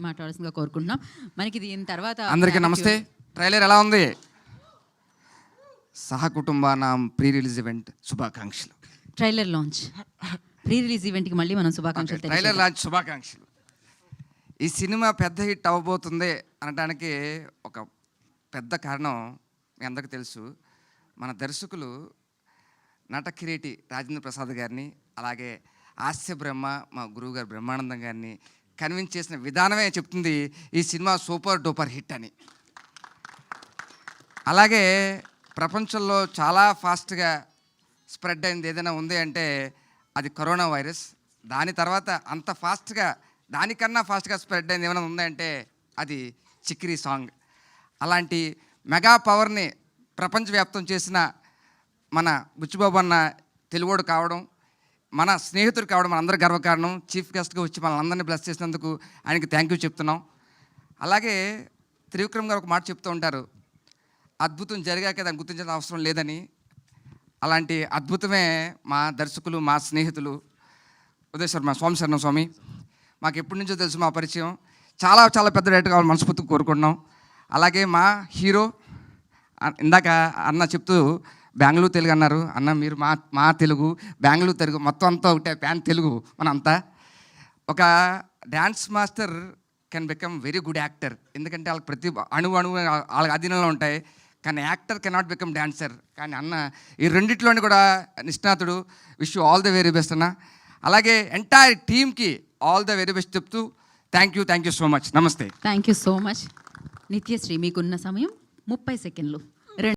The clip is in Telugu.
మాట్లాడాల్సిందిగా కోరుకుంటున్నాం. మనకి దీని తర్వాత అందరికీ నమస్తే. ట్రైలర్ ఎలా ఉంది? సహకుటుంబానాం ప్రీ రిలీజ్ ఈవెంట్ శుభాకాంక్షలు. ట్రైలర్ లాంచ్ ప్రీ రిలీజ్ ఈవెంట్కి మళ్ళీ మనం శుభాకాంక్షలు. ట్రైలర్ లాంచ్ శుభాకాంక్షలు. ఈ సినిమా పెద్ద హిట్ అవ్వబోతుంది అనడానికి ఒక పెద్ద కారణం మీ అందరికీ తెలుసు. మన దర్శకులు నట కిరీటి రాజేంద్ర ప్రసాద్ గారిని, అలాగే హాస్య బ్రహ్మ మా గురువు గారు బ్రహ్మానందం గారిని కన్విన్స్ చేసిన విధానమే చెప్తుంది ఈ సినిమా సూపర్ డూపర్ హిట్ అని. అలాగే ప్రపంచంలో చాలా ఫాస్ట్గా స్ప్రెడ్ అయింది ఏదైనా ఉంది అంటే అది కరోనా వైరస్. దాని తర్వాత అంత ఫాస్ట్గా, దానికన్నా ఫాస్ట్గా స్ప్రెడ్ అయింది ఏమైనా ఉందంటే అది చిక్కిరి సాంగ్. అలాంటి మెగా పవర్ని ప్రపంచవ్యాప్తం చేసిన మన బుచ్చిబాబు అన్న తెలుగోడు కావడం, మన స్నేహితుడు కావడం మన అందరి గర్వకారణం. చీఫ్ గెస్ట్గా వచ్చి మన అందరినీ బ్లెస్ చేసినందుకు ఆయనకి థ్యాంక్ యూ చెప్తున్నాం. అలాగే త్రివిక్రమ్ గారు ఒక మాట చెప్తూ ఉంటారు, అద్భుతం జరిగాక దాన్ని గుర్తించాల్సిన అవసరం లేదని. అలాంటి అద్భుతమే మా దర్శకులు, మా స్నేహితులు ఉదయ్ శర్మ, స్వామి శరణం స్వామి. మాకు ఎప్పటి నుంచో తెలుసు మా పరిచయం. చాలా చాలా పెద్ద డైరెక్టర్ కావాలని మనస్ఫూర్తిగా కోరుకుంటున్నాం. అలాగే మా హీరో ఇందాక అన్న చెప్తూ బెంగళూరు తెలుగు అన్నారు. అన్న మీరు మా తెలుగు, బెంగళూరు తెలుగు మొత్తం అంతా ఒకటే, ప్యాన్ తెలుగు మనంతా. ఒక dance master can become very good actor, ఎందుకంటే వాళ్ళకి ప్రతి అణువు వాళ్ళకి అధీనంలో ఉంటాయి. కానీ యాక్టర్ కెనాట్ బికమ్ డాన్సర్. కానీ అన్న ఈ రెండిట్లోని కూడా నిష్ణాతుడు. Wish you all the very best అన్న. అలాగే ఎంటైర్ టీమ్కి ఆల్ ద వెరీ బెస్ట్ చెప్తూ థ్యాంక్ యూ సో మచ్. నమస్తే. Thank you so much. Nithyasri, మీకున్న సమయం 30 సెకండ్లు.